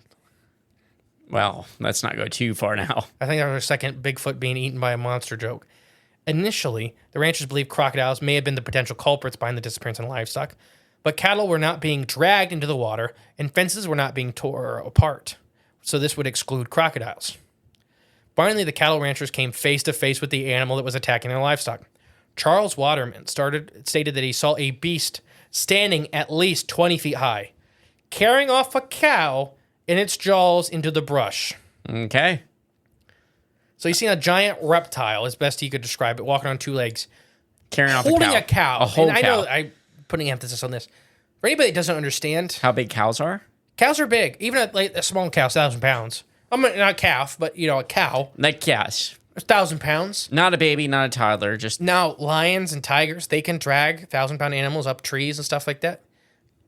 Well, let's not go too far now. I think that was our second Bigfoot being eaten by a monster joke. Initially, the ranchers believed crocodiles may have been the potential culprits behind the disappearance of livestock, but cattle were not being dragged into the water and fences were not being torn apart. So this would exclude crocodiles. Finally, the cattle ranchers came face to face with the animal that was attacking their livestock. Charles Waterman stated that he saw a beast standing at least 20 feet high, carrying off a cow in its jaws into the brush. Okay. So you see a giant reptile, as best he could describe it, walking on 2 legs, Carrying off holding a cow. a cow. A whole And I cow. know I'm putting emphasis on this. For anybody that doesn't understand, How big cows are? cows are big. Even a small cow, 1,000 pounds. I'm not a calf, but a cow, Like yes. 1,000 pounds. Not a baby, not a toddler. Just Now, lions and tigers, they can drag 1,000-pound animals up trees and stuff like that.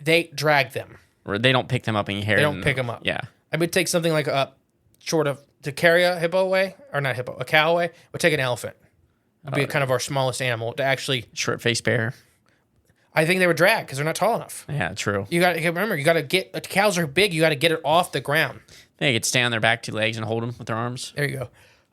They drag them. or they don't pick them up and carry They them. don't pick them up. Yeah. I would take something like to carry a hippo away, or not hippo, a cow away, would take an elephant. Would be kind of our smallest animal to actually. Short faced bear. I think they would drag because they're not tall enough. Yeah, true. You got to remember, cows are big. You got to get it off the ground. They could stand on their back 2 legs and hold them with their arms. There you go.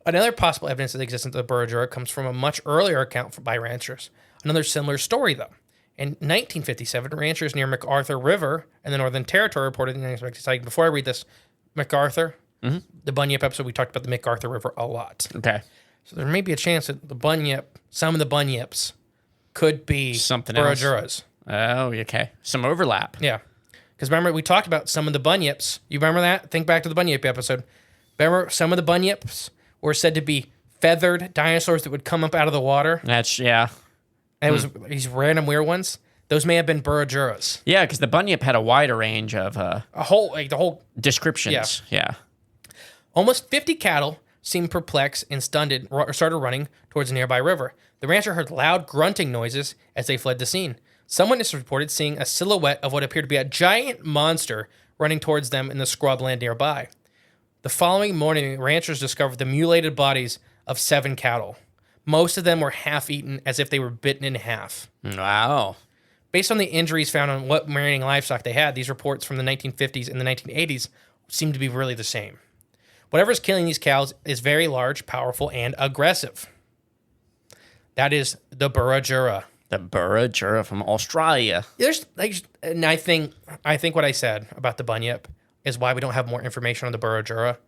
Another possible evidence of the existence of the Burrajura comes from a much earlier account by ranchers. Another similar story, though. In 1957, ranchers near MacArthur River in the Northern Territory reported the unexpected sighting. Before I read this, MacArthur, the Bunyip episode, we talked about the MacArthur River a lot. Okay. So there may be a chance that some of the bunyips could be Something else. Burrajuras. Oh, okay. Some overlap. Yeah. Because remember, we talked about some of the bunyips. You remember that? Think back to the bunyip episode. Remember, some of the bunyips were said to be feathered dinosaurs that would come up out of the water. Yeah. And it was these random weird ones. Those may have been Burrajuras. Yeah, because the bunyip had a wider range of The whole, descriptions. Yeah. almost 50 cattle seemed perplexed and stunned or started running towards a nearby river. The rancher heard loud grunting noises as they fled the scene. Some witnesses reported seeing a silhouette of what appeared to be a giant monster running towards them in the scrubland nearby. The following morning, ranchers discovered the mutilated bodies of 7 cattle. Most of them were half-eaten as if they were bitten in half. Wow. Based on the injuries found on what marine livestock they had, these reports from the 1950s and the 1980s seem to be really the same. Whatever's killing these cows is very large, powerful, and aggressive. That is the Burra. The Burra from Australia. There's and I think what I said about the bunyip is why we don't have more information on the Burra,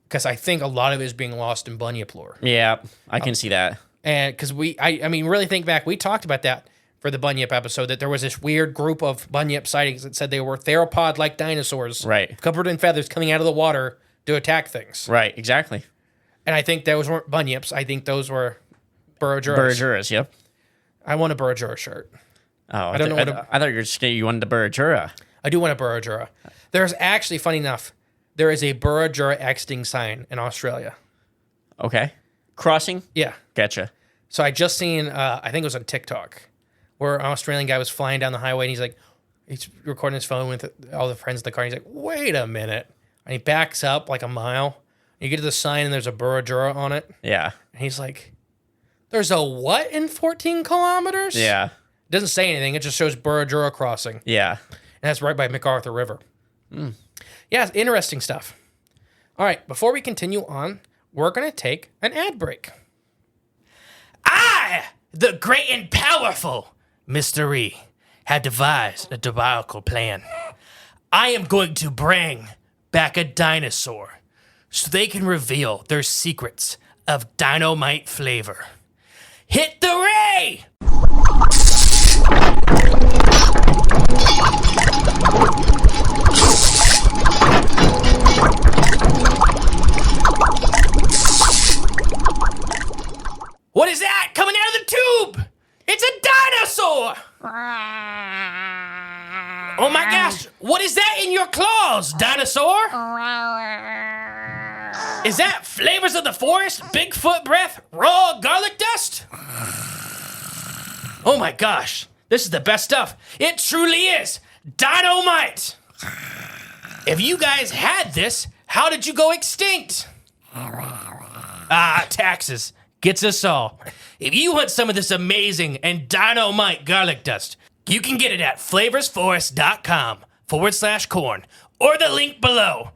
because I think a lot of it is being lost in bunyip lore. Yeah, I can see that. And because I mean, really think back, we talked about that for the bunyip episode, that there was this weird group of bunyip sightings that said they were theropod-like dinosaurs, Right, covered in feathers, coming out of the water to attack things. right, exactly. And I think those weren't bunyips. I think those were Burra. Burra, yep. I want a Burra shirt. Oh, I don't know what I thought you wanted the Burra. I do want a Burra. There's actually, funny enough, there is a Burra exiting sign in Australia. Okay. Crossing? Yeah. Gotcha. So I just seen, I think it was on TikTok, where an Australian guy was flying down the highway and he's recording his phone with all the friends in the car. And he's like, wait a minute. And he backs up like a mile. You get to the sign and there's a Burra on it. Yeah. And he's like, there's a what in 14 kilometers? Yeah. It doesn't say anything. It just shows Burra crossing. Yeah. And that's right by MacArthur River. Yeah, it's interesting stuff. All right, before we continue on, we're going to take an ad break. I, the great and powerful Mr. E, have devised a diabolical plan. I am going to bring back a dinosaur so they can reveal their secrets of dynamite flavor. Hit the ray! What is that coming out of the tube? It's a dinosaur! Oh my gosh, what is that in your claws, dinosaur? Is that flavors of the forest, Bigfoot breath, raw garlic dust? Oh my gosh, this is the best stuff. It truly is dynamite. If you guys had this, how did you go extinct? Taxes. Gets us all. If you want some of this amazing and dynamite garlic dust, you can get it at flavorsforest.com/corn or the link below.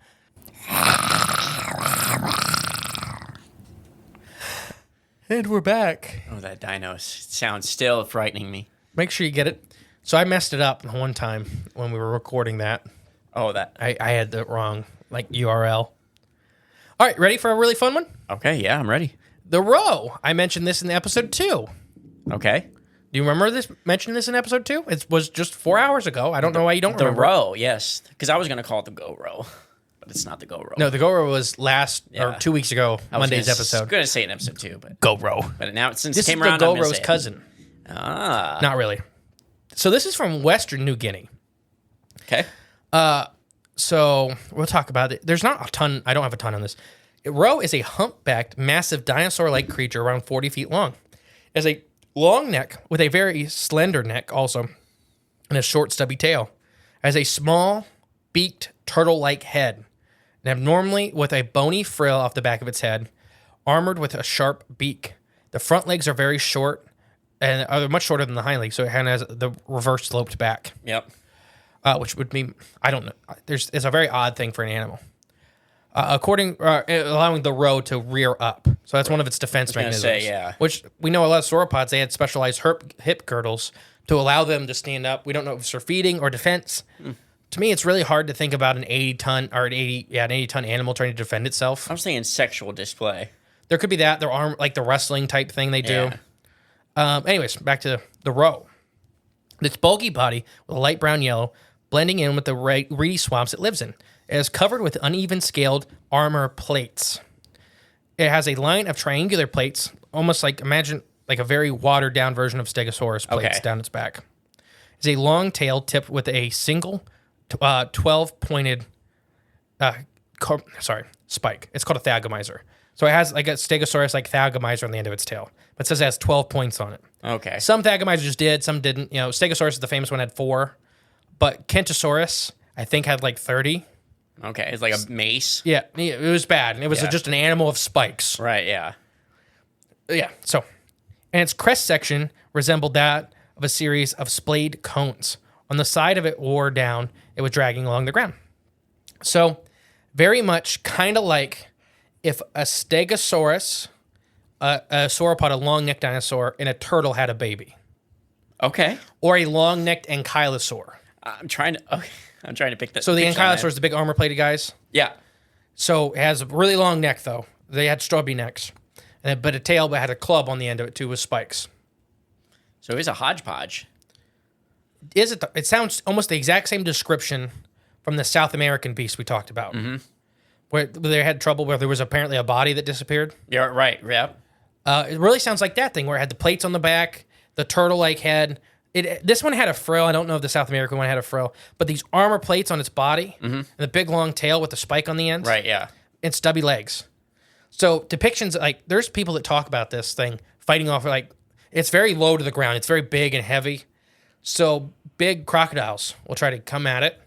And we're back. Oh, that dino sounds still frightening me. Make sure you get it. So I messed it up one time when we were recording that. Oh, that. I had the wrong URL. All right, ready for a really fun one? Okay, yeah, I'm ready. The roe. I mentioned this in episode 2. Okay. Do you remember this? Mentioning this in episode 2? It was just 4 hours ago. I don't know why you don't The remember. roe, yes. Because I was going to call it the go row, but it's not the go row. No, the go row was or 2 weeks ago, I was Monday's episode. I was going to say in episode 2, but Go row. now since This it is came the around, go I'm going to row's say it. cousin. Ah. Not really. So this is from Western New Guinea. Okay. So we'll talk about it. There's not a ton. I don't have a ton on this. Roe is a humpbacked, massive dinosaur-like creature around 40 feet long. It has a long neck with a very slender neck also, and a short, stubby tail. It has a small, beaked, turtle-like head, and abnormally with a bony frill off the back of its head, armored with a sharp beak. The front legs are very short, and are much shorter than the hind legs, so it kind of has the reverse sloped back. Yep. Which would mean, I don't know. It's a very odd thing for an animal. Allowing the roe to rear up. So that's one of its defense mechanisms. say, yeah. Which we know a lot of sauropods, they had specialized hip girdles to allow them to stand up. We don't know if it's for feeding or defense. To me, it's really hard to think about an 80-ton animal trying to defend itself. I was thinking sexual display. There could be that. Their arm, like the wrestling type thing they do. Yeah. Anyways, back to the roe. Its bulky body with a light brown yellow, blending in with the reedy swamps it lives in. It is covered with uneven scaled armor plates. It has a line of triangular plates, almost like, imagine like a very watered down version of Stegosaurus plates down its back. It's a long tail tipped with a single 12-pointed spike. It's called a thagomizer. So it has like a Stegosaurus like thagomizer on the end of its tail, but it says it has 12 points on it. Okay. Some Thagomites did, some didn't. You know, Stegosaurus is the famous one, had 4. But Kentosaurus, I think, had like 30. Okay. It's like a mace. Yeah, it was bad. And it was Yeah. just an animal of spikes. Right. Yeah. Yeah, so. And its crest section resembled that of a series of splayed cones. On the side of it wore down, it was dragging along the ground. So, very much kind of like if a Stegosaurus, a sauropod, a long-necked dinosaur, and a turtle had a baby. Okay. Or a long-necked ankylosaur. I'm trying to pick that. So the picture in my ankylosaur is the big armor-plated guys. Yeah. So it has a really long neck, though. They had stubby necks. But a tail that had a club on the end of it, too, with spikes. So it's a hodgepodge. Is it? It sounds almost the exact same description from the South American beast we talked about. Mm-hmm. Where they had trouble where there was apparently a body that disappeared. Yeah. Right. Yeah. It really sounds like that thing where it had the plates on the back, the turtle-like head. This one had a frill. I don't know if the South American one had a frill, but these armor plates on its body and the big long tail with the spike on the end. Right. Yeah. And stubby legs. So depictions, like, there's people that talk about this thing fighting off, like, it's very low to the ground. It's very big and heavy. So big crocodiles will try to come at it,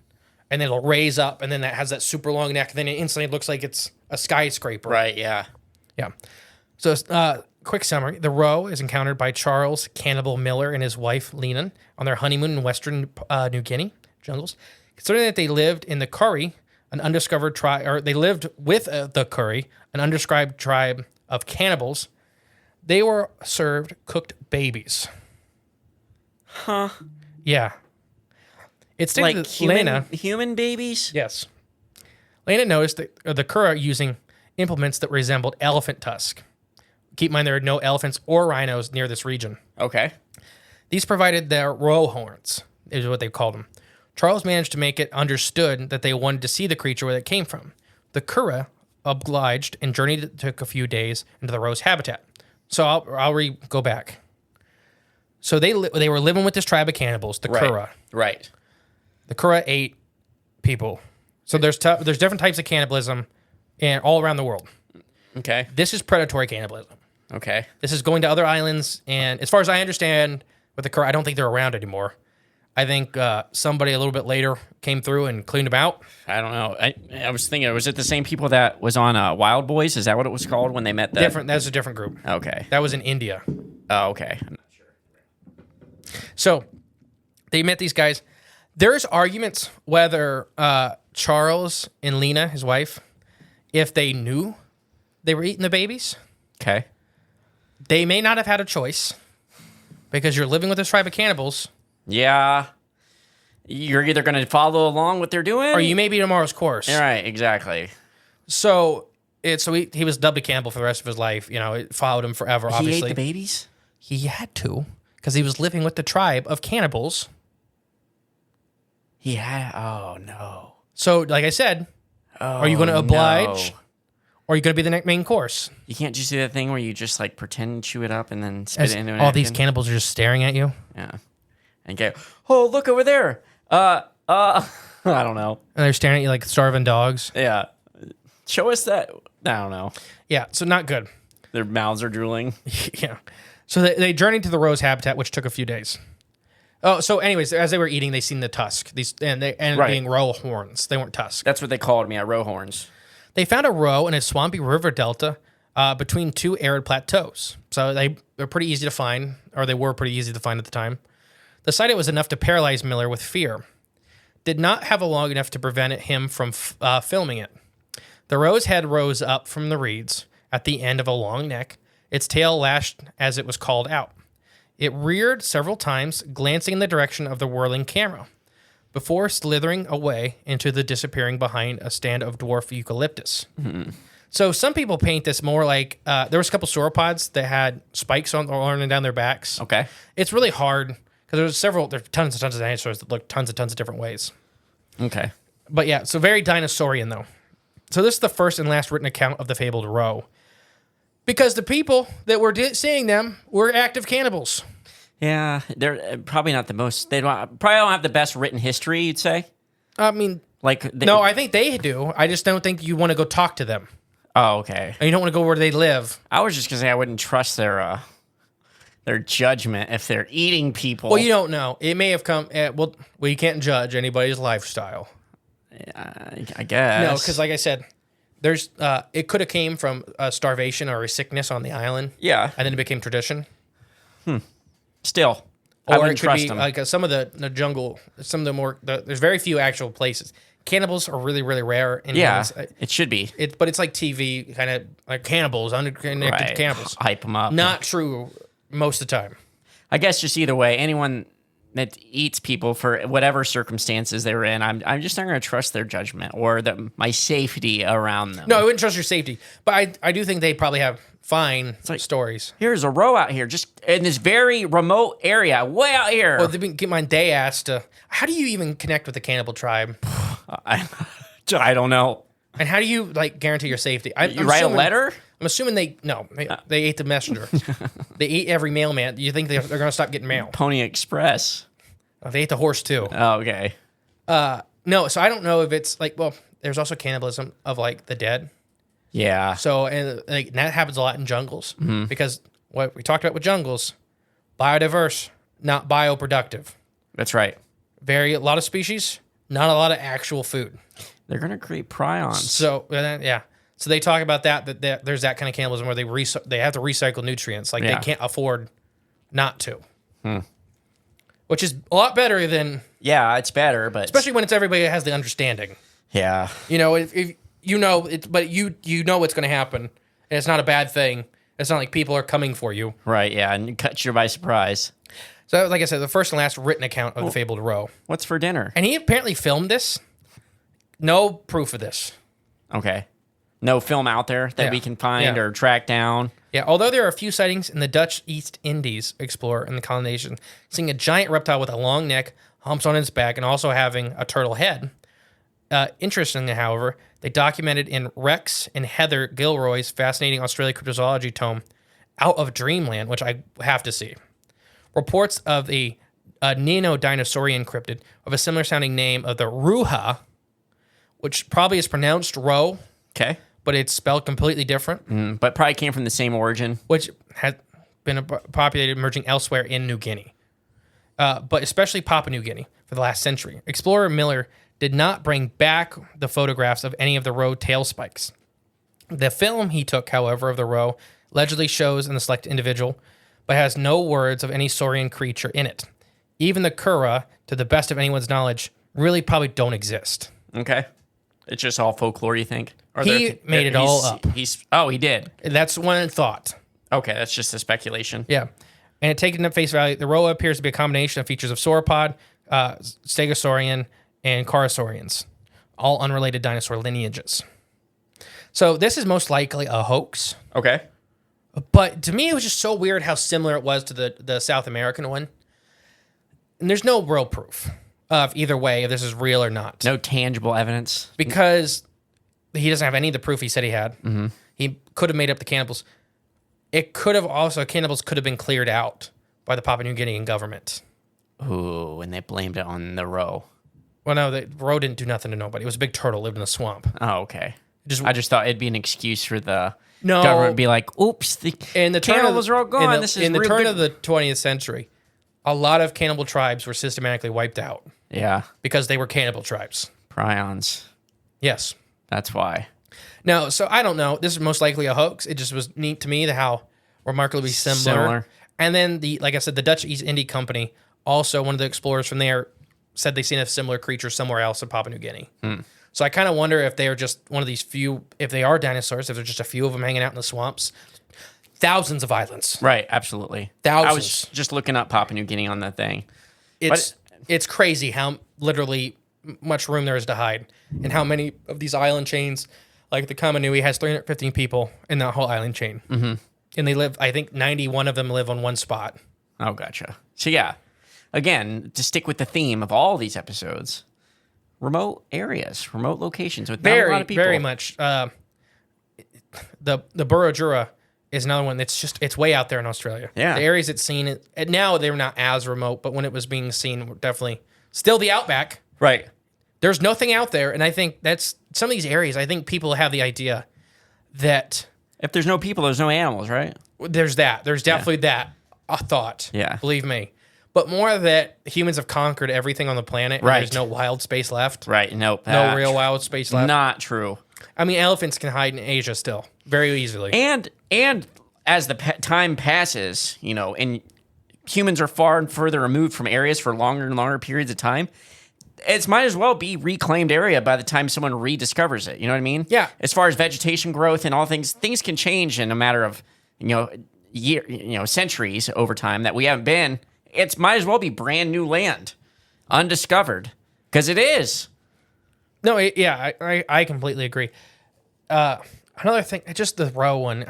and then it'll raise up, and then that has that super long neck, and then it instantly looks like it's a skyscraper. Right. Yeah. Yeah. So, quick summary. The roe is encountered by Charles Cannibal Miller and his wife, Lena, on their honeymoon in western New Guinea jungles. Considering that they lived in the Curry, an undiscovered tribe, or they lived with the Curry, an undescribed tribe of cannibals, they were served cooked babies. Huh. Yeah. It's Like that human babies? Yes. Lena noticed that the Kura using implements that resembled elephant tusk. Keep in mind there are no elephants or rhinos near this region. Okay. These provided their roe horns, is what they called them. Charles managed to make it understood that they wanted to see the creature where it came from. The Kura obliged and journeyed that took a few days into the roe's habitat. So I'll go back. So they were living with this tribe of cannibals, the Kura. Right. The Kura ate people. So there's different types of cannibalism and all around the world. Okay. This is predatory cannibalism. Okay. This is going to other islands, and as far as I understand, with the Kura, I don't think they're around anymore. I think somebody a little bit later came through and cleaned them out. I don't know. I was thinking, was it the same people that was on Wild Boys? Is that what it was called when they met? Different. That was a different group. Okay. That was in India. Oh, okay. I'm not sure. So they met these guys. There's arguments whether Charles and Lena, his wife, if they knew they were eating the babies. Okay. They may not have had a choice because you're living with this tribe of cannibals. Yeah. You're either going to follow along what they're doing, Or you may be tomorrow's course. Right, exactly. So he was dubbed a cannibal for the rest of his life. You know, it followed him forever, obviously. He ate the babies? He had to because he was living with the tribe of cannibals. Oh, no. So, like I said, are you going to oblige? No. Or are you going to be the main course? You can't just do that thing where you just like pretend to chew it up and then spit it into an all these napkin? cannibals are just staring at you. Yeah. And go, oh, look over there. I don't know. And they're staring at you like starving dogs. Yeah. Show us that. I don't know. Yeah, so not good. Their mouths are drooling. Yeah. So they journeyed to the roe's habitat, which took a few days. Oh, so anyways, as they were eating, they seen the tusk. They ended up being roe horns. They weren't tusks. That's what they called me, roe horns. They found a roe in a swampy river delta between two arid plateaus. So they're pretty easy to find, or they were pretty easy to find at the time. The sight was enough to paralyze Miller with fear. Did not have a long enough to prevent him from filming it. The roe's head rose up from the reeds at the end of a long neck. Its tail lashed as it was called out. It reared several times, glancing in the direction of the whirling camera, before slithering away into the disappearing behind a stand of dwarf eucalyptus. Mm-hmm. So some people paint this more like there was a couple sauropods that had spikes on running down their backs. Okay. It's really hard because there's tons and tons of dinosaurs that look tons and tons of different ways. Okay. But yeah, so very dinosaurian though. So this is the first and last written account of the fabled roe. Because the people that were seeing them were active cannibals. Yeah, they're probably not the most. Probably don't have the best written history. You'd say. I mean, no, I think they do. I just don't think you want to go talk to them. Oh, okay. And you don't want to go where they live. I was just gonna say I wouldn't trust their their judgment if they're eating people. Well, you don't know. It may have come. Well, you can't judge anybody's lifestyle. I guess. No, because like I said, there's it could have came from starvation or a sickness on the island. Yeah. And then it became tradition. Still, I Or wouldn't it could trust be them. like some of the jungle, some of the more. There's very few actual places. Cannibals are really, really rare. In Yeah, humans. it should be. But it's like TV kind of like cannibals, unconnected Right. cannibals. Hype them up. Not true most of the time. I guess just either way, anyone that eats people for whatever circumstances they were in, I'm just not going to trust their judgment or my safety around them. No, I wouldn't trust your safety, but I do think they probably have fine like- stories. Here's a row out here, just in this very remote area, way out here. Well, get my day asked. How do you even connect with the cannibal tribe? I don't know. And how do you like guarantee your safety? You write a letter? I'm assuming they ate the messenger. They ate every mailman. Do you think they're going to stop getting mail? Pony Express. Oh, they ate the horse too. Oh, okay. No, so I don't know if it's like. Well, there's also cannibalism of like the dead. Yeah. So and like that happens a lot in jungles because what we talked about with jungles, biodiverse, not bioproductive. That's right. A lot of species, not a lot of actual food. They're going to create prions. So yeah. So they talk about that there's that kind of cannibalism where they have to recycle nutrients. Like Yeah. they can't afford not to. Which is a lot better than, Yeah, it's better, but... especially when it's everybody has the understanding. Yeah. You know, if you know it, but you know what's going to happen, and it's not a bad thing. It's not like people are coming for you. Right, yeah, and it cuts you by surprise. So, like I said, the first and last written account of the fabled roe. What's for dinner? And he apparently filmed this. No proof of this. Okay. No film out there that Yeah. we can find Yeah. or track down. Yeah, although there are a few sightings in the Dutch East Indies explorer in the colonization, seeing a giant reptile with a long neck, humps on its back, and also having a turtle head. Interestingly, however, they documented in Rex and Heather Gilroy's fascinating Australia cryptozoology tome, Out of Dreamland, which I have to see. Reports of a neo-dinosaurian cryptid of a similar sounding name of the Ruha, which probably is pronounced Roe, Okay. but it's spelled completely different, But probably came from the same origin. which has been populated emerging elsewhere in New Guinea, but especially Papua New Guinea for the last century. Explorer Miller did not bring back the photographs of any of the roe tail spikes. The film he took, however, of the roe allegedly shows in the selected individual, but has no words of any saurian creature in it. Even the kura, to the best of anyone's knowledge, really probably don't exist. Okay. It's just all folklore, you think? Or He made it all up. He did. That's one thought. Okay, that's just a speculation. Yeah. And taken at face value, the roa appears to be a combination of features of sauropod, stegosaurian, and charasaurians, all unrelated dinosaur lineages. So this is most likely a hoax. Okay. But to me, it was just so weird how similar it was to the South American one. And there's no real proof of either way if this is real or not. No tangible evidence. Because he doesn't have any of the proof he said he had. Mm-hmm. He could have made up the cannibals. It could have also, cannibals could have been cleared out by the Papua New Guinean government. Ooh, and they blamed it on the roe. Well, no, the roe didn't do nothing to nobody. It was a big turtle, lived in a swamp. Oh, okay. Just- I just thought it'd be an excuse for the No. government to be like, oops, the In the turn of cannibals are all gone. In This is in the real turn good. of the 20th century, a lot of cannibal tribes were systematically wiped out Yeah, because they were cannibal tribes. prions. Yes. That's why. No, so I don't know. This is most likely a hoax. It just was neat to me how remarkably similar. And then like I said, the Dutch East India Company, also one of the explorers from there, said they seen a similar creature somewhere else in Papua New Guinea. So I kind of wonder if they are just one of these few, if they are dinosaurs, if there's just a few of them hanging out in the swamps. Thousands of islands. Right, absolutely. Thousands. I was just looking up Papua New Guinea on that thing. It's crazy how literally much room there is to hide, and how many of these island chains, like the Kamanui, has 315 people in that whole island chain, and they live. I think 91 of them live on one spot. Oh, gotcha. So yeah, again, to stick with the theme of all these episodes, remote areas, remote locations with not a lot of people. Very much. The Burra is another one it's way out there in Australia. Yeah. The areas it's seen, and now they're not as remote, but when it was being seen, were definitely still the outback. Right. There's nothing out there, and I think that's some of these areas. I think people have the idea that If there's no people, there's no animals, right? there's that. There's definitely that. a thought. Yeah. Believe me. But more that humans have conquered everything on the planet. And Right. there's no wild space left. Right. Nope. No real wild space left. Not true. I mean, elephants can hide in Asia still very easily. And as the time passes, and humans are far and further removed from areas for longer and longer periods of time, it might as well be reclaimed area by the time someone rediscovers it. You know what I mean? Yeah. As far as vegetation growth and all things can change in a matter of centuries over time that we haven't been. It might as well be brand new land, undiscovered, because it is. No, I completely agree. Another thing, just the Roe one,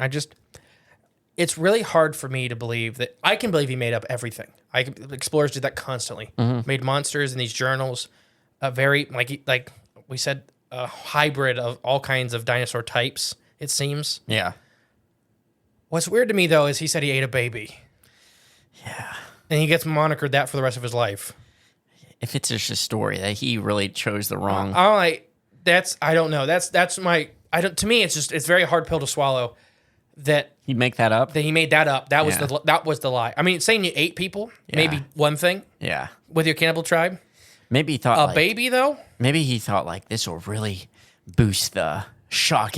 it's really hard for me to believe that. I can believe he made up everything. Explorers did that constantly. Made monsters in these journals, very, like we said, a hybrid of all kinds of dinosaur types, it seems. Yeah. What's weird to me, though, is he said he ate a baby. Yeah. And he gets monikered that for the rest of his life. If it's just a story that he really chose the wrong. I don't know. That's my, to me, it's very hard pill to swallow that He'd make that up? that he made that up. That was the lie. I mean, saying you ate people, maybe one thing Yeah. with your cannibal tribe. Maybe he thought A baby, though? Maybe he thought this will really boost the shock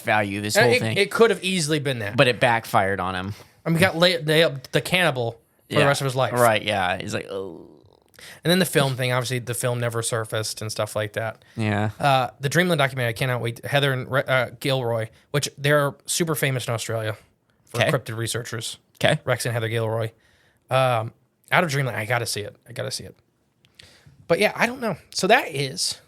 value of this whole thing. It could have easily been that. But it backfired on him. I mean, he got the cannibal for the rest of his life. Right, yeah. He's like, oh. And then the film thing, obviously the film never surfaced and stuff like that. Yeah. The Dreamland documentary, I cannot wait. Heather and Gilroy, which they're super famous in Australia for cryptid researchers. Okay. Rex and Heather Gilroy. Out of Dreamland, I got to see it. But yeah, I don't know. So that is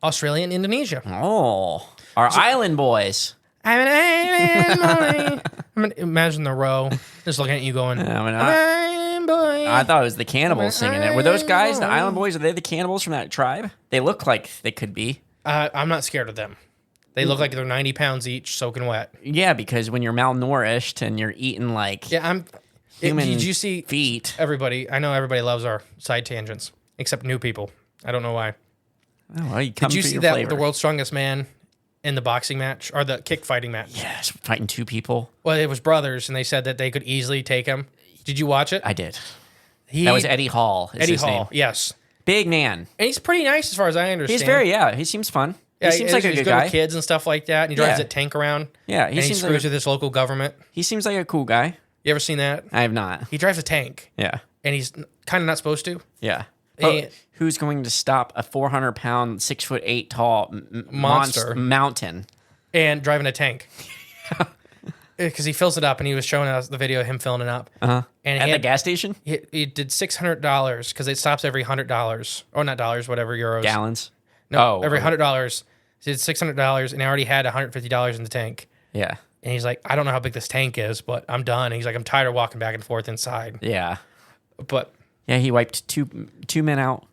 Australia and Indonesia. Oh. Our island boys. I'm an island boy. Imagine the row just looking at you going, I'm an island boy. I thought it was the cannibals singing it. Were those guys, the island boys, are they the cannibals from that tribe? They look like they could be. I'm not scared of them. They look like they're 90 pounds each, soaking wet. Yeah, because when you're malnourished and you're eating human did you see feet. Everybody, I know everybody loves our side tangents, except new people. I don't know why. Oh, well, did you see that the world's strongest man in the boxing match or the kick fighting match? Yes, fighting two people. Well, it was brothers, and they said that they could easily take him. Did you watch it? I did. That was Eddie Hall. Eddie Hall, yes. Big man. And he's pretty nice as far as I understand. He seems fun. Yeah, he seems like a good guy. With kids and stuff like that, and he drives that tank around. Yeah, he screws with this local government. He seems like a cool guy. You ever seen that? I have not. He drives a tank. Yeah. And he's kind of not supposed to. Yeah. But who's going to stop a 400-pound, 6'8" tall monster mountain? And driving a tank. Because he fills it up, and he was showing us the video of him filling it up. Uh-huh. And At the gas station? He did $600 because it stops every $100. Or not dollars, whatever, euros. Gallons? No, every $100. He did $600, and he already had $150 in the tank. Yeah. And he's like, I don't know how big this tank is, but I'm done. And he's like, I'm tired of walking back and forth inside. Yeah. But yeah, he wiped two men out.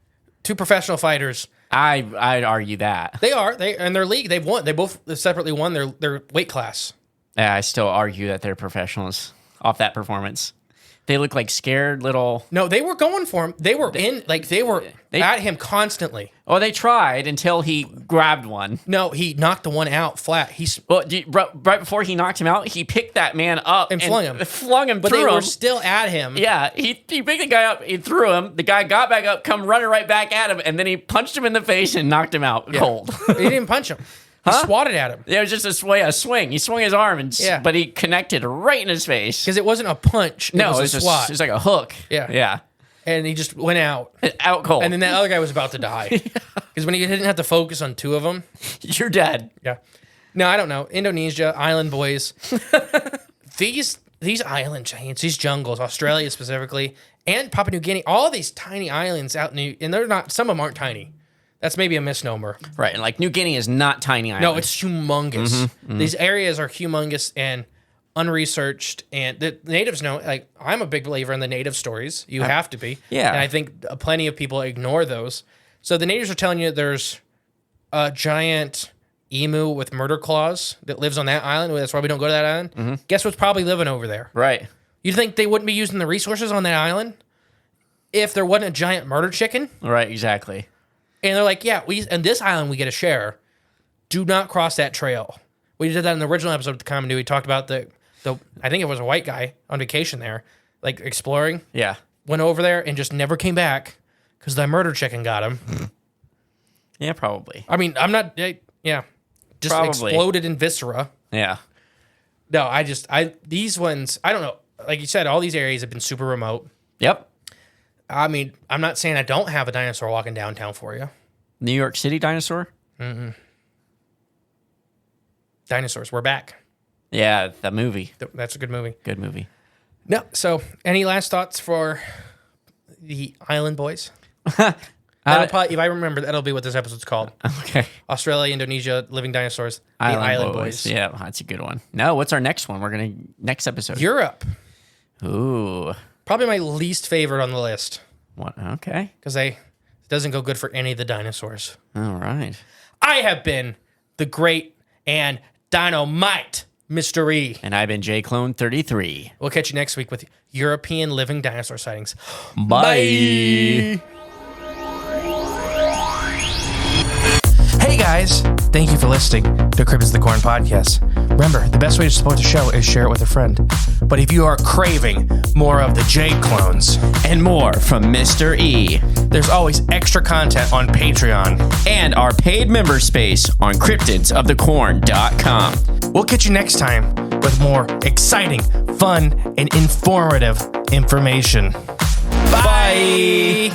Two professional fighters. I'd argue that. They are. In their league, they've won. They both separately won their weight class. Yeah, I still argue that they're professionals off that performance. They look like scared little... No, they were going for him. They were at him constantly. Oh, they tried until he grabbed one. No, he knocked the one out flat. Right before he knocked him out, he picked that man up and flung him. But they were still at him. Yeah, he picked the guy up, he threw him. The guy got back up, come running right back at him, and then he punched him in the face and knocked him out cold. He didn't punch him. He swatted at him. Yeah, it was just a swing. He swung his arm, but he connected right in his face. Because it wasn't a punch. It was a swat. It was like a hook. Yeah. Yeah. And he just went out. Out cold. And then that other guy was about to die. Because when he didn't have to focus on two of them. You're dead. Yeah. No, I don't know. Indonesia, island boys. These island chains, these jungles, Australia specifically, and Papua New Guinea, all these tiny islands out and they're not, some of them aren't tiny. That's maybe a misnomer. Right, and like New Guinea is not tiny island. No, it's humongous. Mm-hmm. These areas are humongous and unresearched, and the natives know, like, I'm a big believer in the native stories. You have to be. Yeah. And I think plenty of people ignore those. So the natives are telling you there's a giant emu with murder claws that lives on that island. That's why we don't go to that island. Mm-hmm. Guess what's probably living over there? Right. You think they wouldn't be using the resources on that island if there wasn't a giant murder chicken? Right, exactly. And they're like, yeah, and this island we get a share. Do not cross that trail. We did that in the original episode of the Common Do. We talked about the I think it was a white guy on vacation there. like exploring. Yeah. Went over there and just never came back because the murder chicken got him. Yeah, probably. I mean, I'm not. Yeah, just Probably. exploded in viscera. Yeah. No, these ones. I don't know. Like you said, all these areas have been super remote. Yep. I mean, I'm not saying I don't have a dinosaur walking downtown for you. New York City dinosaur? Dinosaurs, we're back. Yeah, the movie. That's a good movie. Good movie. No, so any last thoughts for the Island Boys? That'll probably, if I remember, that'll be what this episode's called. Okay. Australia, Indonesia, living dinosaurs, the Island Boys. Yeah, that's a good one. No, what's our next one? Next episode. Europe, Ooh. probably my least favorite on the list What? Okay. because it doesn't go good for any of the dinosaurs. All right. I have been the great and dynamite Mr. E. And I've been JClone33. We'll catch you next week with European living dinosaur sightings. Bye. Hey guys, thank you for listening to Cryptids the Corn podcast. Remember, the best way to support the show is share it with a friend. But if you are craving more of the J clones And more from Mr. E. there's always extra content on Patreon. And our paid member space on cryptidsofthecorn.com. We'll catch you next time with more exciting, fun, and informative information. Bye.